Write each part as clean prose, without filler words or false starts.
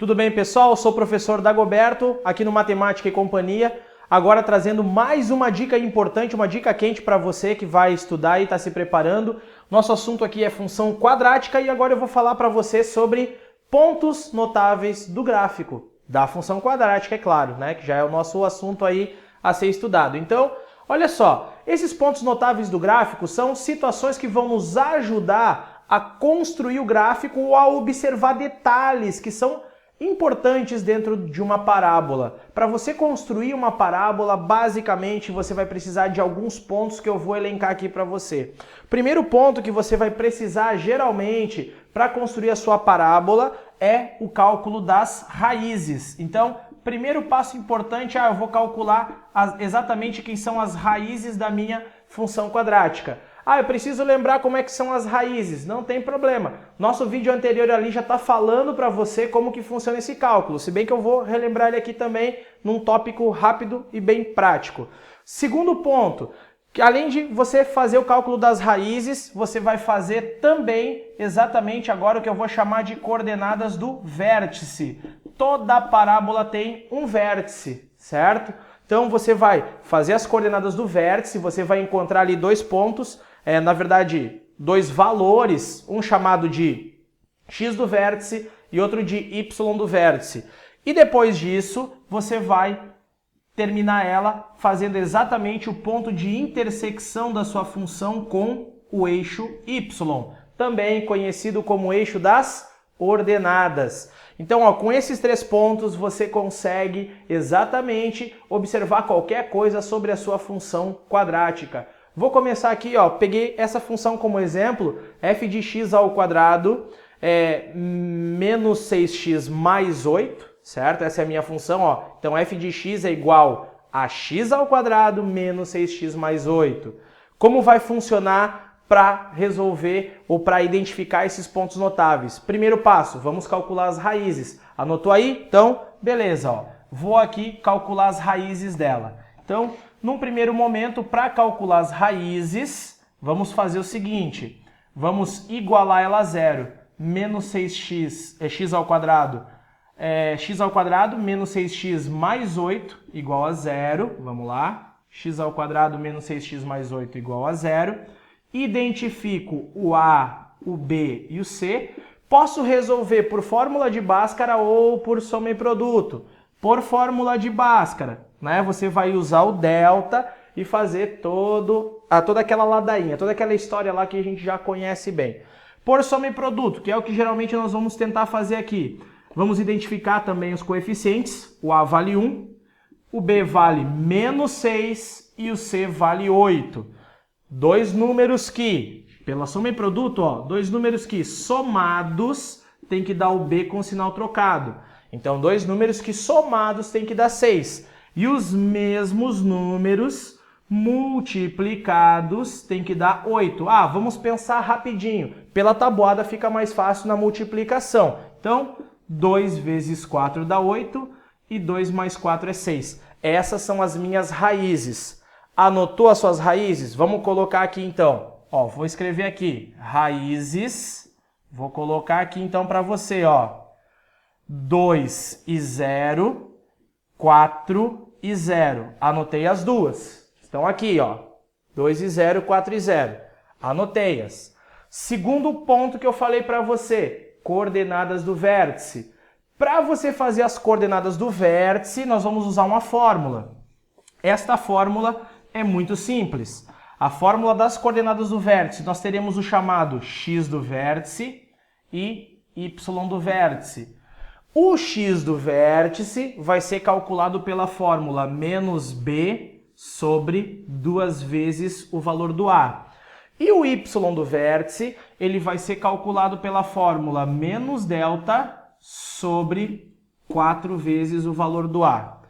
Tudo bem, pessoal? Eu sou o professor Dagoberto, aqui no Matemática e Companhia, agora trazendo mais uma dica importante, uma dica quente para você que vai estudar e está se preparando. Nosso assunto aqui é função quadrática e agora eu vou falar para você sobre pontos notáveis do gráfico, da função quadrática, é claro, né? Que já é o nosso assunto aí a ser estudado. Então, olha só, esses pontos notáveis do gráfico são situações que vão nos ajudar a construir o gráfico ou a observar detalhes que são importantes dentro de uma parábola. Para você construir uma parábola, basicamente você vai precisar de alguns pontos que eu vou elencar aqui para você. Primeiro ponto que você vai precisar geralmente para construir a sua parábola é o cálculo das raízes. Então, primeiro passo importante, eu vou calcular exatamente quem são as raízes da minha função quadrática. Eu preciso lembrar como é que são as raízes. Não tem problema. Nosso vídeo anterior ali já está falando para você como que funciona esse cálculo. Se bem que eu vou relembrar ele aqui também num tópico rápido e bem prático. Segundo ponto, que além de você fazer o cálculo das raízes, você vai fazer também exatamente agora o que eu vou chamar de coordenadas do vértice. Toda parábola tem um vértice, certo? Então você vai fazer as coordenadas do vértice, você vai encontrar ali dois pontos, na verdade, dois valores, um chamado de x do vértice e outro de y do vértice. E depois disso, você vai terminar ela fazendo exatamente o ponto de intersecção da sua função com o eixo y, também conhecido como eixo das ordenadas. Então, com esses três pontos, você consegue exatamente observar qualquer coisa sobre a sua função quadrática. Vou começar aqui, peguei essa função como exemplo, f de x ao quadrado é menos 6x mais 8, certo? Essa é a minha função, Então, f de x é igual a x ao quadrado menos 6x mais 8. Como vai funcionar para resolver ou para identificar esses pontos notáveis? Primeiro passo, vamos calcular as raízes. Anotou aí? Então, beleza, Vou aqui calcular as raízes dela. Então, num primeiro momento, para calcular as raízes, vamos fazer o seguinte. Vamos igualar ela a zero. Menos 6x é x ao quadrado. X ao quadrado menos 6x mais 8 igual a zero. Vamos lá. X ao quadrado menos 6x mais 8 igual a zero. Identifico o A, o B e o C. Posso resolver por fórmula de Bhaskara ou por soma e produto. Por fórmula de Bhaskara, né? Você vai usar o delta e fazer toda aquela ladainha, toda aquela história lá que a gente já conhece bem. Por soma e produto, que é o que geralmente nós vamos tentar fazer aqui. Vamos identificar também os coeficientes. O A vale 1, o B vale menos 6 e o C vale 8. Dois números que, pela soma e produto, dois números que somados tem que dar o B com sinal trocado. Então, dois números que somados tem que dar 6. E os mesmos números multiplicados tem que dar 8. Vamos pensar rapidinho. Pela tabuada fica mais fácil na multiplicação. Então, 2 vezes 4 dá 8 e 2 mais 4 é 6. Essas são as minhas raízes. Anotou as suas raízes? Vamos colocar aqui então. Vou escrever aqui. Raízes. Vou colocar aqui então para você, 2 e 0, 4 e 0. Anotei as duas. Estão aqui, 2 e 0, 4 e 0. Anotei-as. Segundo ponto que eu falei para você, coordenadas do vértice. Para você fazer as coordenadas do vértice, nós vamos usar uma fórmula. Esta fórmula é muito simples. A fórmula das coordenadas do vértice, nós teremos o chamado x do vértice e y do vértice. O x do vértice vai ser calculado pela fórmula menos b sobre 2 vezes o valor do A. E o y do vértice, ele vai ser calculado pela fórmula menos delta sobre 4 vezes o valor do A.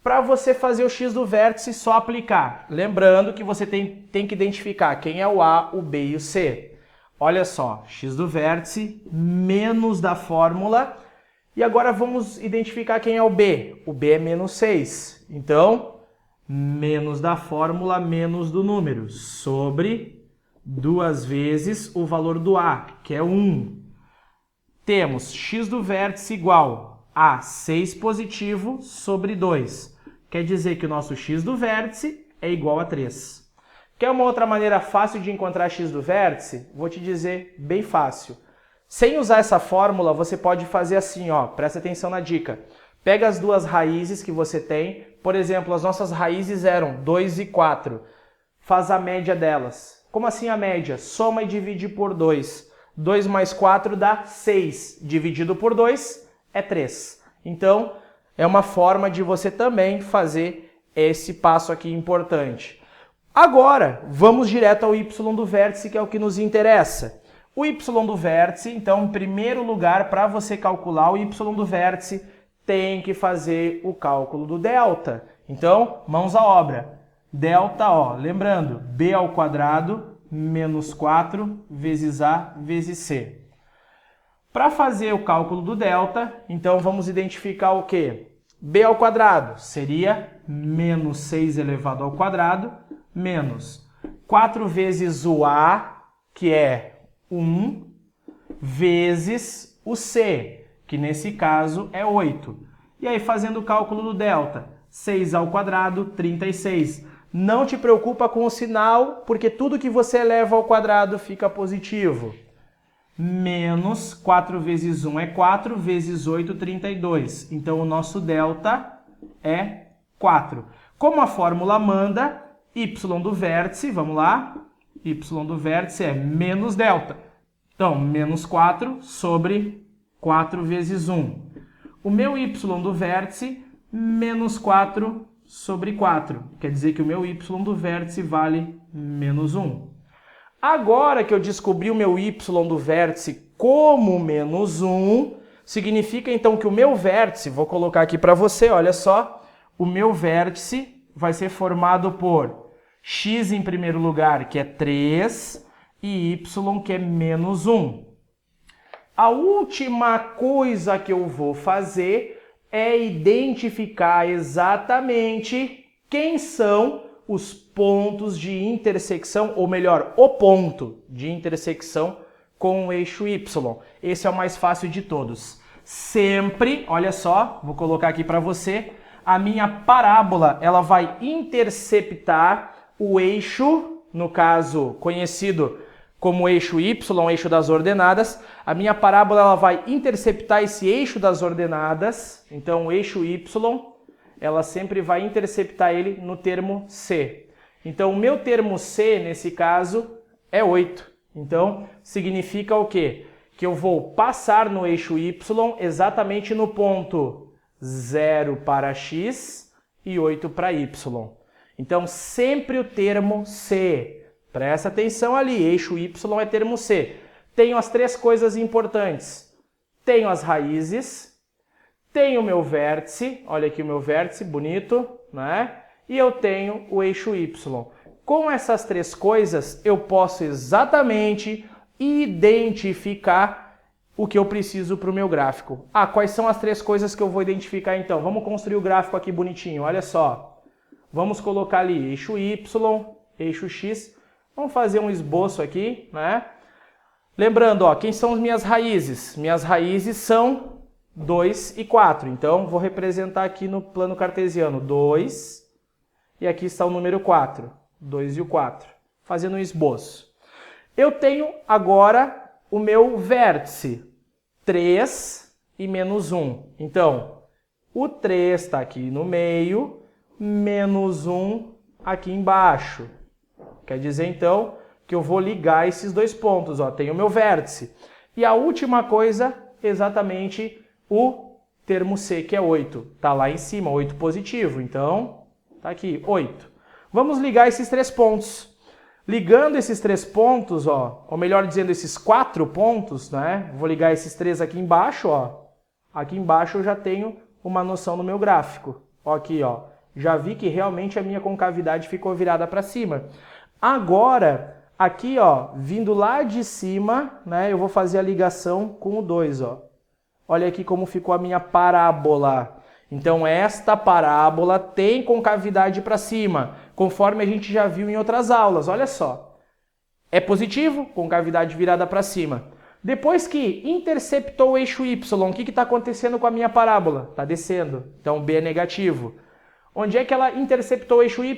Para você fazer o x do vértice, só aplicar. Lembrando que você tem que identificar quem é o A, o B e o C. Olha só, x do vértice menos da fórmula. E agora vamos identificar quem é o B. O B é menos 6. Então, menos da fórmula, menos do número, sobre 2 vezes o valor do A, que é 1. temos x do vértice igual a 6 positivo sobre 2. Quer dizer que o nosso x do vértice é igual a 3. Quer uma outra maneira fácil de encontrar x do vértice? Vou te dizer bem fácil. Sem usar essa fórmula, você pode fazer assim, ó, presta atenção na dica. Pega as duas raízes que você tem, por exemplo, as nossas raízes eram 2 e 4. Faz a média delas. Como assim a média? Soma e divide por 2. 2 mais 4 dá 6. Dividido por 2 é 3. Então, é uma forma de você também fazer esse passo aqui importante. Agora, vamos direto ao y do vértice, que é o que nos interessa. O y do vértice, então, em primeiro lugar, para você calcular o y do vértice, tem que fazer o cálculo do delta. Então, mãos à obra. Delta, ó, lembrando, b ao quadrado menos 4 vezes a vezes c. Para fazer o cálculo do delta, então vamos identificar o quê? B ao quadrado seria menos 6 elevado ao quadrado, menos 4 vezes o a, que é 1, vezes o c, que nesse caso é 8. E aí, fazendo o cálculo do delta, 6 ao quadrado, 36. Não te preocupa com o sinal, porque tudo que você eleva ao quadrado fica positivo. Menos 4 vezes 1 é 4, vezes 8, 32. Então, o nosso delta é 4. Como a fórmula manda, y do vértice, vamos lá, y do vértice é menos delta. Então, menos 4 sobre 4 vezes 1. O meu y do vértice, menos 4 sobre 4. Quer dizer que o meu y do vértice vale menos 1. Agora que eu descobri o meu y do vértice como menos 1, significa então que o meu vértice, vou colocar aqui para você, olha só, o meu vértice vai ser formado por x em primeiro lugar, que é 3, e y, que é menos 1. A última coisa que eu vou fazer é identificar exatamente quem são os pontos de intersecção, ou melhor, o ponto de intersecção com o eixo y. Esse é o mais fácil de todos. Sempre, olha só, vou colocar aqui para você, a minha parábola, ela vai interceptar o eixo, no caso conhecido como eixo y, eixo das ordenadas. A minha parábola, ela vai interceptar esse eixo das ordenadas. Então, o eixo y, ela sempre vai interceptar ele no termo C. Então, o meu termo C, nesse caso, é 8. Então, significa o quê? Que eu vou passar no eixo y exatamente no ponto 0 para x e 8 para y. Então, sempre o termo C. Presta atenção ali, eixo y é termo C. Tenho as três coisas importantes. Tenho as raízes, tenho o meu vértice, olha aqui o meu vértice, bonito, né? E eu tenho o eixo y. Com essas três coisas, eu posso exatamente identificar o que eu preciso para o meu gráfico. Ah, quais são as três coisas que eu vou identificar então? Vamos construir o gráfico aqui bonitinho, olha só. Vamos colocar ali eixo y, eixo x. Vamos fazer um esboço aqui, né? Lembrando, ó, quem são as minhas raízes? Minhas raízes são 2 e 4. Então, vou representar aqui no plano cartesiano 2 e aqui está o número 4. 2 e o 4. Fazendo um esboço. Eu tenho agora o meu vértice 3 e menos 1. Então, o 3 está aqui no meio, menos 1 aqui embaixo. Quer dizer, então, que eu vou ligar esses dois pontos. Ó, tenho o meu vértice. E a última coisa, exatamente o termo C, que é 8. Está lá em cima, 8 positivo. Então, está aqui, 8. Vamos ligar esses três pontos. Ligando esses três pontos, ó, ou melhor dizendo, esses 4 pontos, né? Vou ligar esses 3 aqui embaixo, ó. Aqui embaixo eu já tenho uma noção no meu gráfico. Ó, aqui, ó. Já vi que realmente a minha concavidade ficou virada para cima. Agora, aqui, ó, vindo lá de cima, né, eu vou fazer a ligação com o 2, ó. Olha aqui como ficou a minha parábola. Então, esta parábola tem concavidade para cima, conforme a gente já viu em outras aulas. Olha só. É positivo, concavidade virada para cima. Depois que interceptou o eixo y, o que está acontecendo com a minha parábola? Está descendo, então b é negativo. Onde é que ela interceptou o eixo y?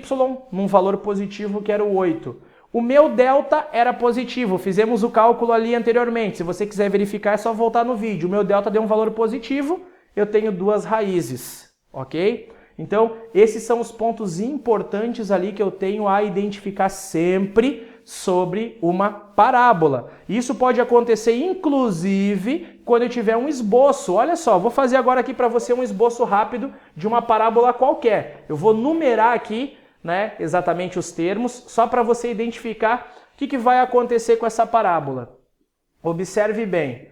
Num valor positivo, que era o 8. O meu delta era positivo, fizemos o cálculo ali anteriormente. Se você quiser verificar, é só voltar no vídeo. O meu delta deu um valor positivo, eu tenho duas raízes, ok? Então, esses são os pontos importantes ali que eu tenho a identificar sempre sobre uma parábola. Isso pode acontecer, inclusive, quando eu tiver um esboço. Olha só, vou fazer agora aqui para você um esboço rápido de uma parábola qualquer. Eu vou numerar aqui, né, exatamente os termos, só para você identificar o que vai acontecer com essa parábola. Observe bem,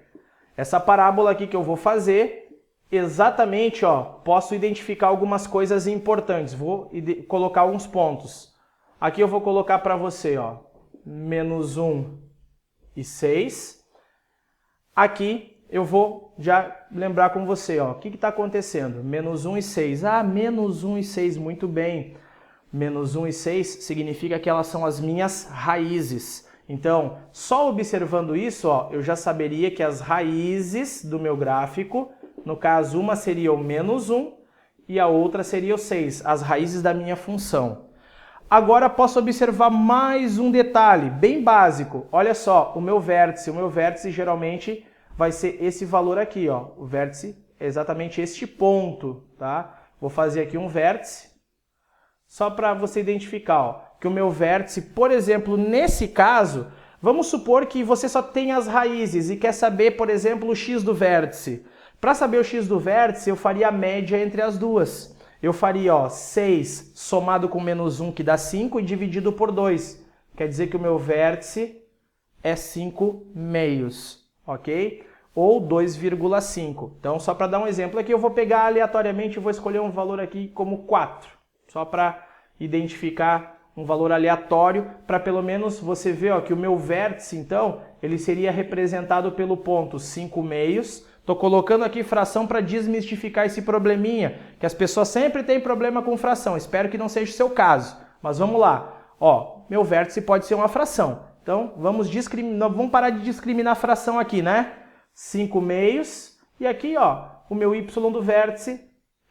essa parábola aqui que eu vou fazer, exatamente, ó, posso identificar algumas coisas importantes. Vou colocar alguns pontos. Aqui eu vou colocar para você, ó, menos 1 e 6. Aqui eu vou já lembrar com você, ó, o que está acontecendo? Menos 1 e 6. Ah, menos 1 e 6, muito bem. Menos 1 e 6 significa que elas são as minhas raízes. Então, só observando isso, ó, eu já saberia que as raízes do meu gráfico, no caso, uma seria o menos 1 e a outra seria o 6, as raízes da minha função. Agora posso observar mais um detalhe, bem básico. Olha só, o meu vértice geralmente vai ser esse valor aqui, ó. O vértice é exatamente este ponto, tá? Vou fazer aqui um vértice, só para você identificar, ó, que o meu vértice, por exemplo, nesse caso, vamos supor que você só tem as raízes e quer saber, por exemplo, o x do vértice. Para saber o x do vértice, eu faria a média entre as duas. Eu faria, ó, 6 somado com menos 1, que dá 5, e dividido por 2. Quer dizer que o meu vértice é 5 meios, ok? Ou 2,5. Então, só para dar um exemplo aqui, eu vou pegar aleatoriamente e vou escolher um valor aqui como 4. Só para identificar um valor aleatório, para pelo menos você ver, ó, que o meu vértice, então, ele seria representado pelo ponto 5 meios. Estou colocando aqui fração para desmistificar esse probleminha, que as pessoas sempre têm problema com fração. Espero que não seja o seu caso. Mas vamos lá. Ó, meu vértice pode ser uma fração. Então, vamos parar de discriminar fração aqui, né? 5 meios. E aqui, ó, o meu y do vértice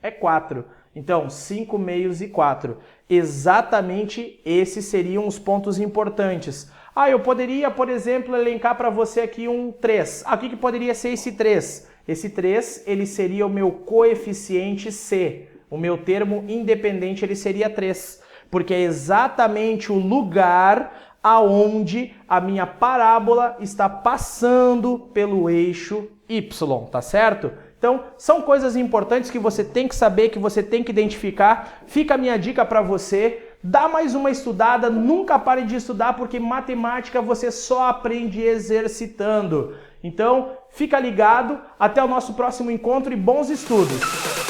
é 4. Então, 5 meios e 4. Exatamente esses seriam os pontos importantes. Ah, eu poderia, por exemplo, elencar para você aqui um 3. Ah, o que poderia ser esse 3? Esse 3, ele seria o meu coeficiente C. O meu termo independente, ele seria 3. Porque é exatamente o lugar aonde a minha parábola está passando pelo eixo Y, tá certo? Então, são coisas importantes que você tem que saber, que você tem que identificar. Fica a minha dica para você. Dá mais uma estudada, nunca pare de estudar, porque matemática você só aprende exercitando. Então, fica ligado, até o nosso próximo encontro e bons estudos!